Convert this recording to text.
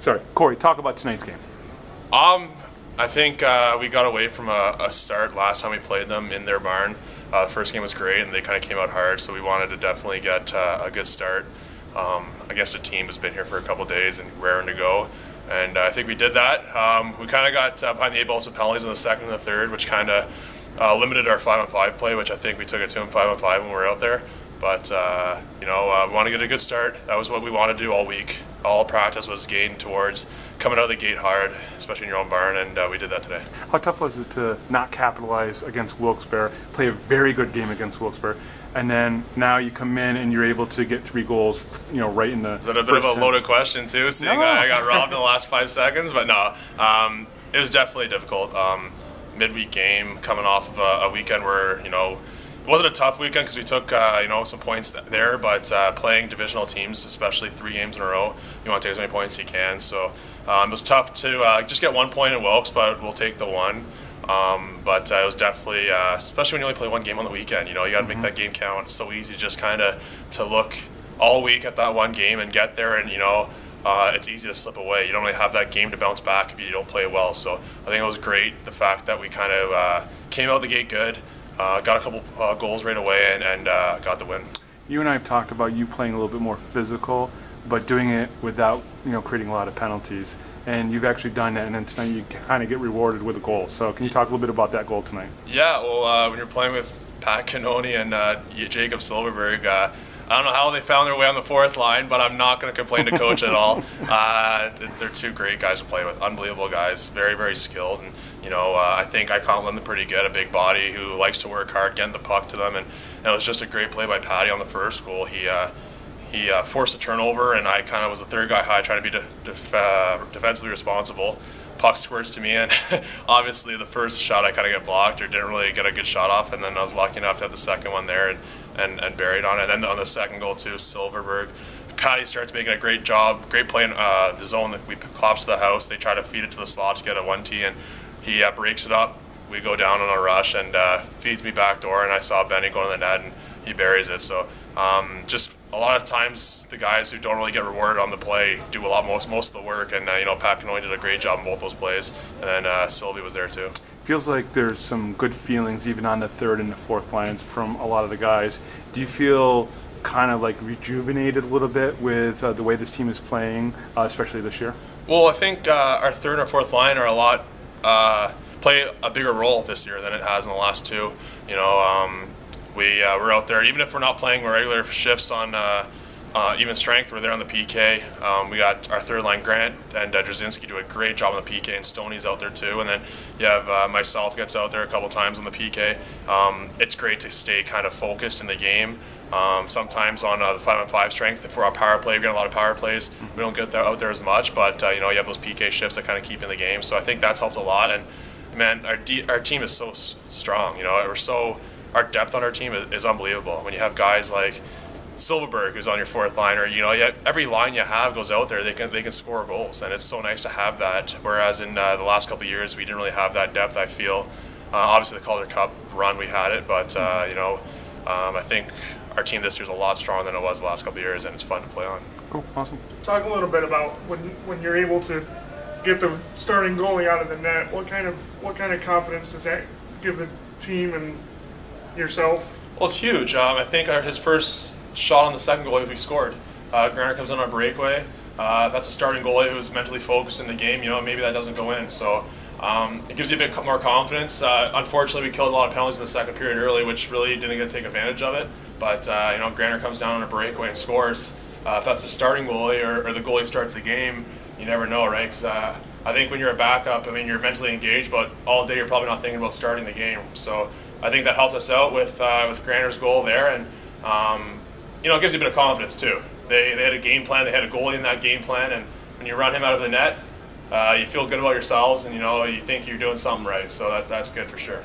Sorry, Corey, talk about tonight's game. I think we got away from a start last time we played them in their barn. The first game was great, and they kind of came out hard, so we wanted to definitely get a good start against a team who's been here for a couple days and raring to go. And I think we did that. We kind of got behind the eight ball some penalties in the second and the third, which kind of limited our 5-on-5 play, which I think we took it to them 5-on-5 when we were out there. But, we want to get a good start. That was what we wanted to do all week. All practice was gained towards coming out of the gate hard, especially in your own barn, and we did that today. How tough was it to not capitalize against Wilkes-Barre, play a very good game against Wilkes-Barre, and then now you come in and you're able to get 3 goals, right in the Is that a bit of a loaded question, too, seeing No. I got robbed in the last 5 seconds? But no, it was definitely difficult. Midweek game, coming off of a weekend where, it wasn't a tough weekend because we took, some points there, but playing divisional teams, especially 3 games in a row, you want to take as many points as you can. So it was tough to just get 1 point in Wilkes, but we'll take the 1. But it was definitely, especially when you only play 1 game on the weekend, you got to make that game count. It's so easy just kind of to look all week at that 1 game and get there, and it's easy to slip away. You don't really have that game to bounce back if you don't play well. So I think it was great, the fact that we kind of came out the gate good. Got a couple goals right away and got the win. You and I have talked about you playing a little bit more physical, but doing it without creating a lot of penalties. And you've actually done that, and then tonight you kind of get rewarded with a goal. So can you talk a little bit about that goal tonight? Yeah, well, when you're playing with Pat Cannoni and Jacob Silverberg, I don't know how they found their way on the 4th line, but I'm not going to complain to coach at all. They're 2 great guys to play with, unbelievable guys, very, very skilled. And I think I compliment them pretty good. A big body who likes to work hard, getting the puck to them, and it was just a great play by Patty on the first goal. He forced a turnover, and I kind of was the 3rd guy high, trying to be defensively responsible. Puck squirts to me, and obviously the first shot I kind of get blocked or didn't really get a good shot off, and then I was lucky enough to have the second one there and buried on it. And then on the second goal too, Silverberg, Patty starts making a great job, great play in the zone that we collapse to the house. They try to feed it to the slot to get a 1T, and he breaks it up. We go down on a rush and feeds me back door, and I saw Benny go in the net and he buries it. So just a lot of times the guys who don't really get rewarded on the play do most of the work, and Pat Cannoni did a great job in both those plays, and then Sylvie was there too. Feels like there's some good feelings even on the 3rd and the 4th lines from a lot of the guys. Do you feel kind of like rejuvenated a little bit with the way this team is playing, especially this year? Well, I think our 3rd and our 4th line are a lot play a bigger role this year than it has in the last 2. We're out there, even if we're not playing regular shifts on even strength, we're there on the PK. We got our 3rd line, Grant and Drzinski, do a great job on the PK, and Stoney's out there too. And then you have myself gets out there a couple times on the PK. It's great to stay kind of focused in the game. Sometimes on the 5-on-5 strength, if we're on power play, we get a lot of power plays. We don't get out there as much, but you have those PK shifts that kind of keep in the game. So I think that's helped a lot. And man, our team is so strong. Our depth on our team is unbelievable. When you have guys like Silverberg, who's on your 4th line, or every line you have goes out there, they can score goals, and it's so nice to have that. Whereas in the last couple of years, we didn't really have that depth. I feel obviously the Calder Cup run we had it, but I think our team this year is a lot stronger than it was the last couple of years, and it's fun to play on. Cool, awesome. Talk a little bit about when you're able to get the starting goalie out of the net. What kind of confidence does that give the team and yourself? Well, it's huge. I think his first shot on the second goal we scored. Granner comes in on a breakaway. That's a starting goalie who's mentally focused in the game. Maybe that doesn't go in. So it gives you a bit more confidence. Unfortunately, we killed a lot of penalties in the second period early, which really didn't get to take advantage of it. But Granner comes down on a breakaway and scores. If that's the starting goalie or the goalie starts the game, you never know, right? Because I think when you're a backup, you're mentally engaged, but all day you're probably not thinking about starting the game. So I think that helped us out with Granner's goal there, and it gives you a bit of confidence too. They had a game plan, they had a goalie in that game plan, and when you run him out of the net, you feel good about yourselves, and you think you're doing something right. So that's good for sure.